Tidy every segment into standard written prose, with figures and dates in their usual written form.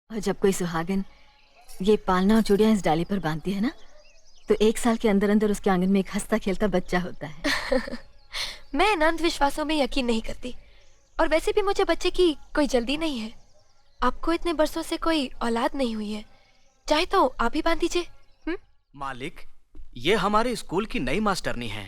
और जब कोई सुहागन ये पालना और चूड़ियां इस डाली पर बांधती है ना, तो 1 साल के अंदर अंदर उसके आंगन में एक हंसता खेलता बच्चा होता है। मैं इन अंधविश्वासों में यकीन नहीं करती, और वैसे भी मुझे बच्चे की कोई जल्दी नहीं है। आपको इतने बरसों से कोई औलाद नहीं हुई है, चाहे तो आप ही बांध दीजिए। मालिक, ये हमारे स्कूल की नई मास्टरनी है।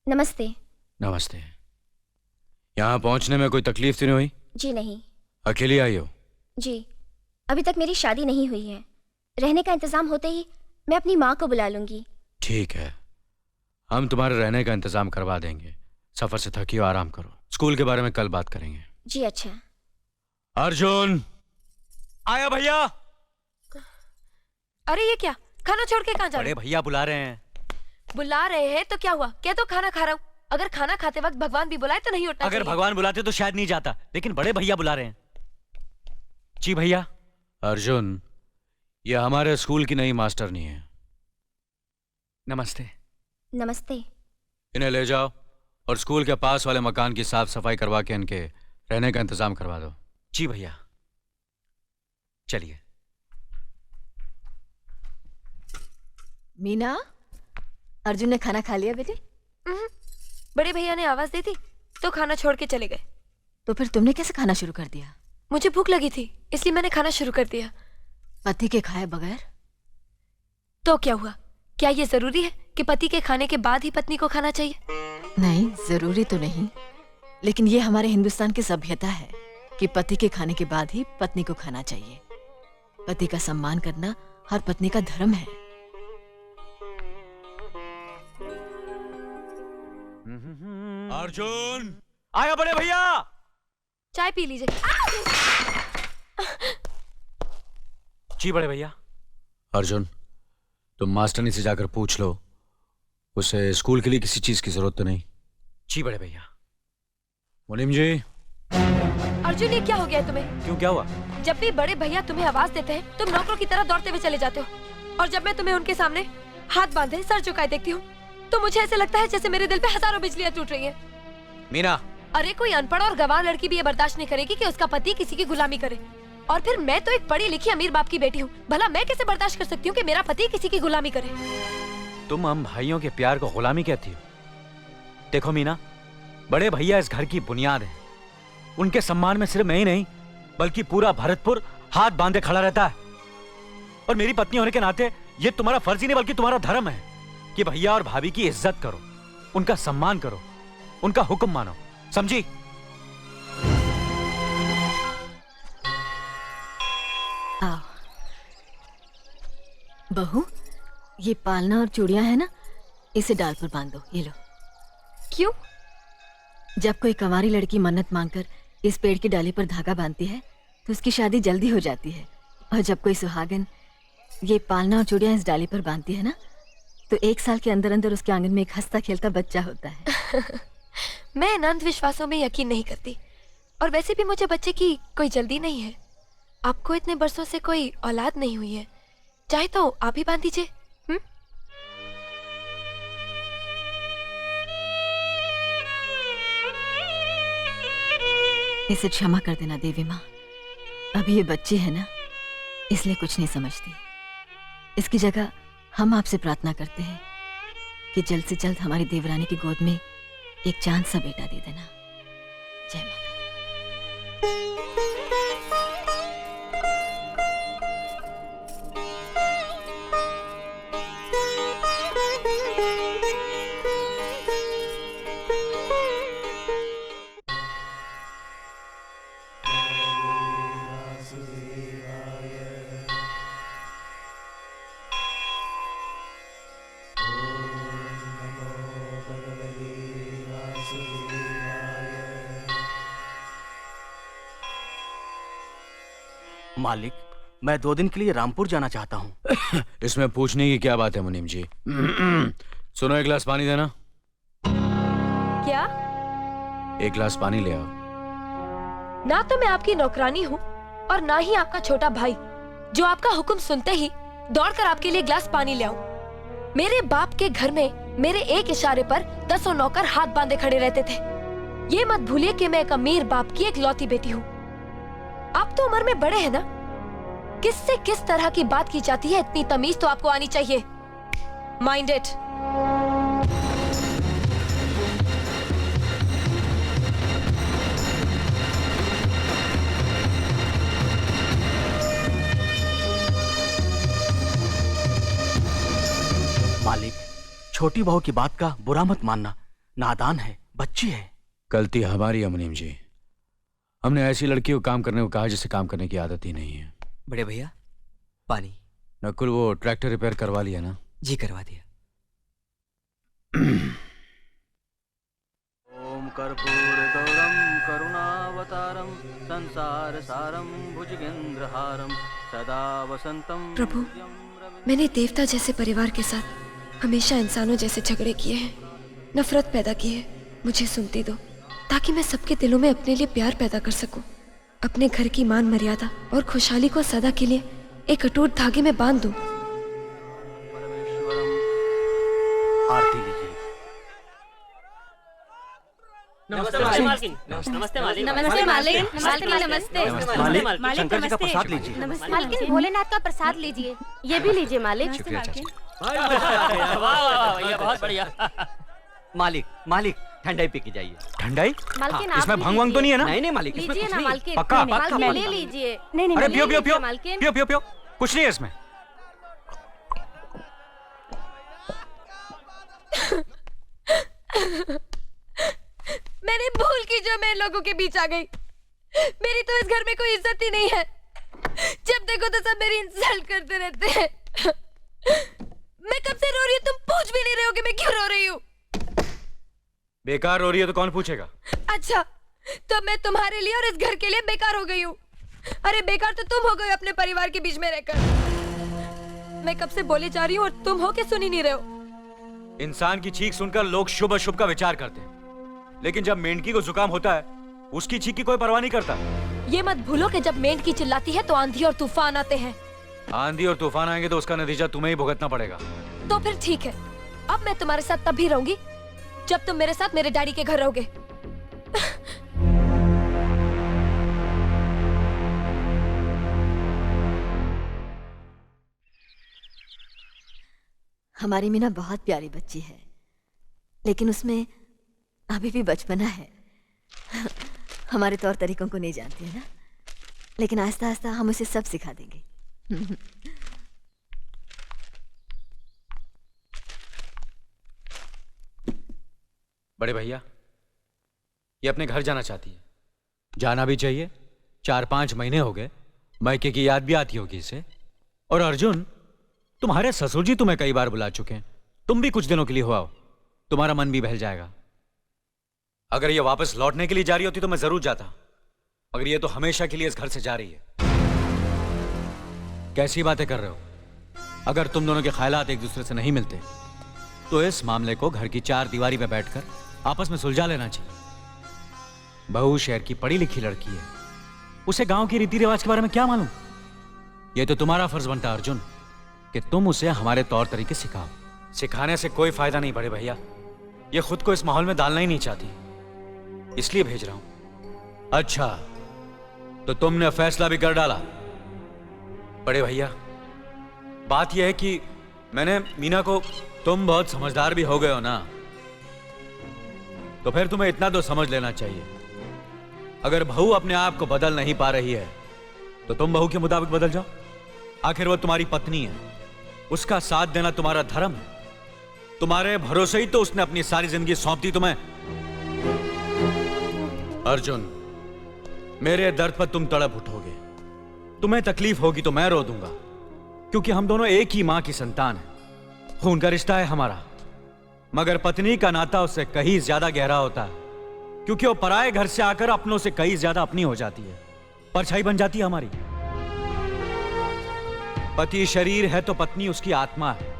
नमस्ते। नमस्ते। यहाँ पहुँचने में कोई तकलीफ तो नहीं हुई? जी नहीं। अकेली आई हो? जी, अभी तक मेरी शादी नहीं हुई है। रहने का इंतजाम होते ही मैं अपनी माँ को बुला लूंगी। ठीक है, हम तुम्हारे रहने का इंतजाम करवा देंगे। सफर से थकी हो, आराम करो। स्कूल के बारे में कल बात करेंगे। जी अच्छा। अर्जुन आया भैया। अरे ये क्या, खाना छोड़ के कहाँ जा रहे बड़े भैया बुला रहे हैं। बुला रहे हैं तो क्या हुआ, क्या तो खाना खा रहा हूँ। अगर खाना खाते वक्त भगवान भी बुलाए तो नहीं उठना अगर चाहिए। भगवान बुलाते तो शायद नहीं जाता, लेकिन बड़े भैया बुला रहे हैं। जी भैया। अर्जुन, ये हमारे स्कूल की नई मास्टरनी है। नमस्ते। नमस्ते। इन्हें ले जाओ और स्कूल के पास वाले मकान की साफ सफाई करवा के इनके रहने का इंतजाम करवा दो। जी भैया, चलिए। मीना, अर्जुन ने खाना खा लिया बेटे? बड़े भैया ने आवाज दी थी तो खाना छोड़ के चले गए। तो फिर तुमने कैसे खाना शुरू कर दिया? मुझे भूख लगी थी, इसलिए मैंने खाना शुरू कर दिया। पति के खाए बगैर? तो क्या हुआ, क्या ये जरूरी है कि पति के खाने के बाद ही पत्नी को खाना चाहिए? नहीं, जरूरी तो नहीं, लेकिन ये हमारे हिंदुस्तान की सभ्यता है कि पति के खाने के बाद ही पत्नी को खाना चाहिए। पति का सम्मान करना हर पत्नी का धर्म है। अर्जुन आया बड़े भैया। चाय पी लीजिए। जी बड़े भैया। अर्जुन, तुम मास्टरनी से जाकर पूछ लो, उसे स्कूल के लिए किसी चीज की जरूरत तो नहीं? जी बड़े भैया। मुनीम जी। अर्जुन, ये क्या हो गया है तुम्हें? क्यों, क्या हुआ? जब भी बड़े भैया तुम्हें आवाज देते हैं तुम नौकरों की तरह दौड़ते हुए चले जाते हो, और जब मैं तुम्हें उनके सामने हाथ बांधे सर झुकाए देखती हूँ तो मुझे ऐसे लगता है जैसे मेरे दिल पे हजारों बिजलियां टूट रही हैं। मीना। अरे कोई अनपढ़ और गंवार लड़की भी ये बर्दाश्त नहीं करेगी कि उसका पति किसी की गुलामी करे, और फिर मैं तो एक पढ़ी लिखी अमीर बाप की बेटी हूँ। भला मैं कैसे बर्दाश्त कर सकती हूँ कि मेरा पति किसी की गुलामी करे? तुम हम भाइयों के प्यार को गुलामी कहती हो? देखो मीना, बड़े भैया इस घर की बुनियाद है। उनके सम्मान में सिर्फ मैं ही नहीं बल्कि पूरा भरतपुर हाथ बांधे खड़ा रहता है। और मेरी पत्नी होने के नाते ये तुम्हारा फर्ज ही नहीं बल्कि तुम्हारा धर्म है कि भैया और भाभी की इज्जत करो, उनका सम्मान करो, उनका हुक्म मानो, समझी? आओ बहू, ये पालना और चूड़ियां है ना, इसे डाल पर बांध दो। ये लो। क्यों? जब कोई कंवारी लड़की मन्नत मांगकर इस पेड़ की डाली पर धागा बांधती है तो उसकी शादी जल्दी हो जाती है। और जब कोई सुहागन ये पालना और चूड़ियां इस डाली पर बांधती है ना, तो 1 साल के अंदर अंदर उसके आंगन में एक हंसता खेलता बच्चा होता है। मैं इन अंधविश्वासों में यकीन नहीं करती, और वैसे भी मुझे बच्चे की कोई जल्दी नहीं है। आपको इतने बरसों से कोई औलाद नहीं हुई है, चाहे तो आप ही बांध दीजिए। इसे क्षमा कर देना देवी माँ, अभी ये बच्ची है ना, इसलिए कुछ नहीं समझती। इसकी जगह हम आपसे प्रार्थना करते हैं कि जल्द से जल्द हमारी देवरानी की गोद में एक चांद सा बेटा दे देना। जय माता। मालिक, मैं 2 दिन के लिए रामपुर जाना चाहता हूँ। इसमें पूछने की क्या बात है मुनीम जी? सुनो, 1 गिलास पानी देना। क्या? 1 गिलास पानी ले आओ। ना तो मैं आपकी नौकरानी हूँ और ना ही आपका छोटा भाई जो आपका हुक्म सुनते ही दौड़कर आपके लिए गिलास पानी ले आऊं। मेरे बाप के घर में मेरे एक इशारे पर 10 नौकर हाथ बांधे खड़े रहते थे। ये मत भूलिए कि मैं एक अमीर बाप की एक लौती बेटी हूँ। आप तो उम्र में बड़े हैं ना, किससे किस तरह की बात की जाती है, इतनी तमीज तो आपको आनी चाहिए। Mind it. मालिक, छोटी बहू की बात का बुरा मत मानना, नादान है, बच्ची है। गलती हमारी है मुनीम जी। हमने ऐसी लड़की को काम करने को कहा जिसे काम करने की आदत ही नहीं है। बड़े भैया पानी। नकुल, वो ट्रैक्टर रिपेयर करवा लिया ना? जी करवा दिया। ओम कर्पूरगौरम करुणावतारम संसार सारम भुजगेंद्रहारम सदा वसंतम। प्रभु, मैंने देवता जैसे परिवार के साथ हमेशा इंसानों जैसे झगड़े किए हैं, नफरत पैदा की है। मुझे सुनती दो ताकि मैं सबके दिलों में अपने लिए प्यार पैदा कर सकूं, अपने घर की मान मर्यादा और खुशहाली को सदा के लिए एक अटूट धागे में बांध दूं। परमेश्वरम। आरती लीजिए। नमस्ते मालिक। नमस्ते मालिक। नमस्ते मालिक। नमस्ते। मालिक, शंकर जी का प्रसाद लीजिए। मालकिन, भोलेनाथ का प्रसाद लीजिए। ये भी लीजिए मालिक। शुक्रिया चाचा। वाह वाह भैया, बहुत बढ़िया। मालिक मालिक ठंडाई पी के जाइए। ठंडाई? मालकिन, हाँ, आप इसमें भी भंग वंग तो नहीं है ना? नहीं नहीं मालिक, इसमें लीजिए कुछ ना नहीं। मालकिन। पक्का? मालकिन ले लीजिए। नहीं अरे पियो पियो पियो मालकिन। पियो पियो पियो, कुछ नहीं है इसमें। मैंने भूल की जो मैं इन लोगों के बीच आ गई। मेरी तो इस घर में कोई इज्जत ही नहीं है। जब देखो तो सब मेरी इंसल्ट करते रहते हैं। मैं कब से रो रही हूँ, तुम पूछ भी नहीं रहे हो कि मैं क्यों रो रही हूँ। बेकार हो रही है तो कौन पूछेगा? अच्छा, तो मैं तुम्हारे लिए और इस घर के लिए बेकार हो गई हूँ। अरे बेकार तो तुम हो गए अपने परिवार के बीच में रहकर। मैं कब से बोले जा रही हूँ और तुम हो के सुन ही नहीं रहे हो। इंसान की चीख सुनकर लोग शुभ अशुभ का विचार करते हैं, लेकिन जब मेंढकी को जुकाम होता है उसकी चीख की कोई परवाह नहीं करता। ये मत भूलो कि जब मेंढकी चिल्लाती है तो आंधी और तूफान आते हैं। आंधी और तूफान आएंगे तो उसका नतीजा तुम्हें ही भुगतना पड़ेगा। तो फिर ठीक है, अब मैं तुम्हारे साथ तब भी रहूंगी जब तुम मेरे साथ मेरे डैडी के घर रहोगे। हमारी मीना बहुत प्यारी बच्ची है, लेकिन उसमें अभी भी बचपना है। हमारे तौर तरीकों को नहीं जानती है ना, लेकिन आहिस्ता आहिस्ता हम उसे सब सिखा देंगे। बड़े भैया, ये अपने घर जाना चाहती है। जाना भी चाहिए। 4-5 महीने हो गए, मायके की याद भी आती होगी इसे। और अर्जुन, तुम्हारे ससुर जी तुम्हें कई बार बुला चुके हैं, तुम भी कुछ दिनों के लिए हो आओ, तुम्हारा मन भी बहल जाएगा। अगर ये वापस लौटने के लिए जा रही होती तो मैं जरूर जाता, मगर ये तो हमेशा के लिए इस घर से जा रही है। कैसी बातें कर रहे हो? अगर तुम दोनों के ख्यालात एक दूसरे से नहीं मिलते तो इस मामले को घर की 4 दीवारी में बैठकर आपस में सुलझा लेना चाहिए। बहू शहर की पढ़ी लिखी लड़की है, उसे गांव की रीति रिवाज के बारे में क्या मालूम? यह तो तुम्हारा फर्ज बनता है अर्जुन कि तुम उसे हमारे तौर तरीके सिखाओ। सिखाने से कोई फायदा नहीं बड़े भैया, ये खुद को इस माहौल में डालना ही नहीं चाहती, इसलिए भेज रहा हूं। अच्छा, तो तुमने फैसला भी कर डाला? बड़े भैया, बात यह है कि मैंने मीना को, तुम बहुत समझदार भी हो गए हो ना, तो फिर तुम्हें इतना तो समझ लेना चाहिए, अगर बहू अपने आप को बदल नहीं पा रही है तो तुम बहू के मुताबिक बदल जाओ। आखिर वो तुम्हारी पत्नी है, उसका साथ देना तुम्हारा धर्म है। तुम्हारे भरोसे ही तो उसने अपनी सारी जिंदगी सौंप दी तुम्हें। अर्जुन, मेरे दर्द पर तुम तड़प उठोगे, तुम्हें तकलीफ होगी तो मैं रो दूंगा, क्योंकि हम दोनों एक ही मां की संतान हैं। खून का रिश्ता है हमारा, मगर पत्नी का नाता उससे कहीं ज्यादा गहरा होता है, क्योंकि वो पराये घर से आकर अपनों से कहीं ज्यादा अपनी हो जाती है, परछाई बन जाती है हमारी। पति शरीर है तो पत्नी उसकी आत्मा है।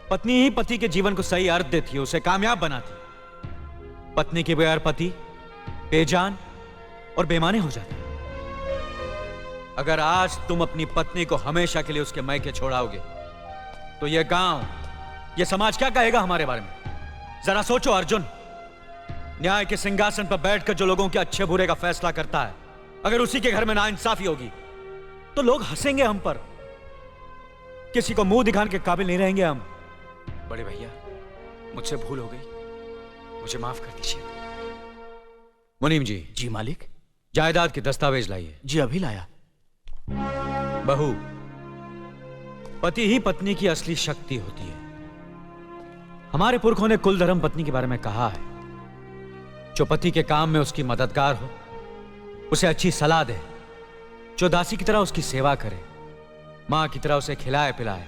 पत्नी ही पति के जीवन को सही अर्थ देती है, उसे कामयाब बनाती है। पत्नी के बगैर पति बेजान और बेमाने हो जाते हैं। अगर आज तुम अपनी पत्नी को हमेशा के लिए उसके मायके छोड़ाओगे तो यह गांव, यह समाज क्या कहेगा हमारे बारे में? जरा सोचो अर्जुन, न्याय के सिंहासन पर बैठकर जो लोगों के अच्छे बुरे का फैसला करता है, अगर उसी के घर में नाइंसाफी होगी तो लोग हंसेंगे हम पर, किसी को मुंह दिखाने के काबिल नहीं रहेंगे हम। बड़े भैया, मुझसे भूल हो गई, मुझे माफ कर दीजिए। मुनीम जी, जी मालिक। जायदाद के दस्तावेज लाइए। जी अभी लाया। बहू, पति ही पत्नी की असली शक्ति होती है। हमारे पुरखों ने कुल धर्म पत्नी के बारे में कहा है, जो पति के काम में उसकी मददगार हो, उसे अच्छी सलाह दे, जो दासी की तरह उसकी सेवा करे, मां की तरह उसे खिलाए पिलाए,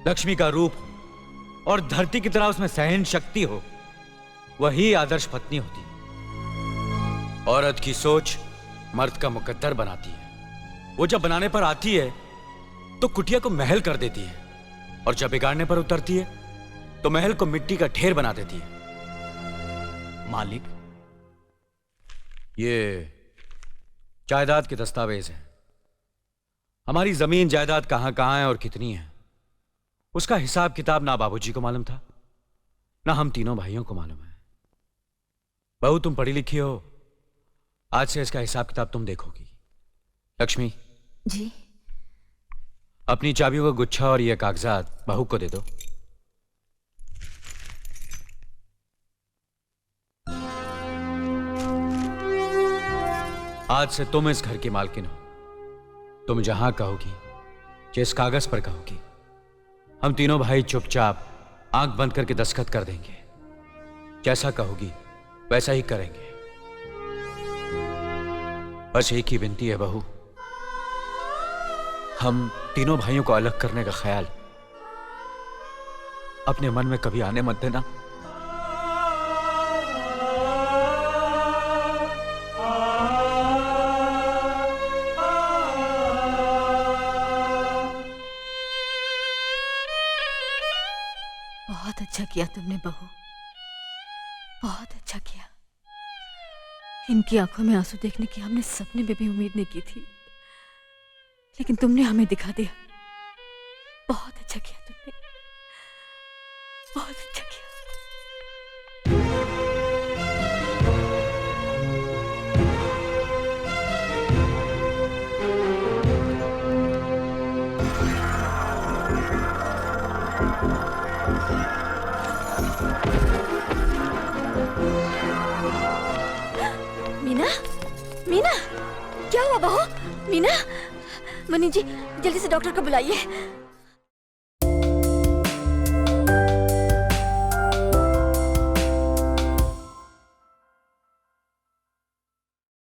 लक्ष्मी का रूप हो और धरती की तरह उसमें सहन शक्ति हो, वही आदर्श पत्नी होती है। औरत की सोच मर्द का मुकद्दर बनाती है। वो जब बनाने पर आती है तो कुटिया को महल कर देती है, और जब बिगाड़ने पर उतरती है तो महल को मिट्टी का ढेर बना देती है। मालिक, ये जायदाद के दस्तावेज हैं। हमारी जमीन जायदाद कहां कहां है और कितनी है, उसका हिसाब किताब ना बाबूजी को मालूम था, ना हम तीनों भाइयों को मालूम है। बहू, तुम पढ़ी लिखी हो, आज से इसका हिसाब किताब तुम देखोगी। लक्ष्मी जी। अपनी चाबियों का गुच्छा और ये कागजात बहू को दे दो। आज से तुम इस घर की मालकिन हो। तुम जहां कहोगी, जिस कागज पर कहोगी, हम तीनों भाई चुपचाप आंख बंद करके दस्तखत कर देंगे। जैसा कहोगी वैसा ही करेंगे। बस एक ही विनती है बहू, हम तीनों भाइयों को अलग करने का ख्याल अपने मन में कभी आने मत देना। बहुत अच्छा किया तुमने बहू, बहुत अच्छा किया। इनकी आंखों में आंसू देखने की हमने सपने में भी उम्मीद नहीं की थी, लेकिन तुमने हमें दिखा दिया। बहुत अच्छा किया तुमने, बहुत अच्छा किया। मीना, मीना, क्या हुआ बहू? मीना, मुनि जी जल्दी से डॉक्टर को बुलाइए।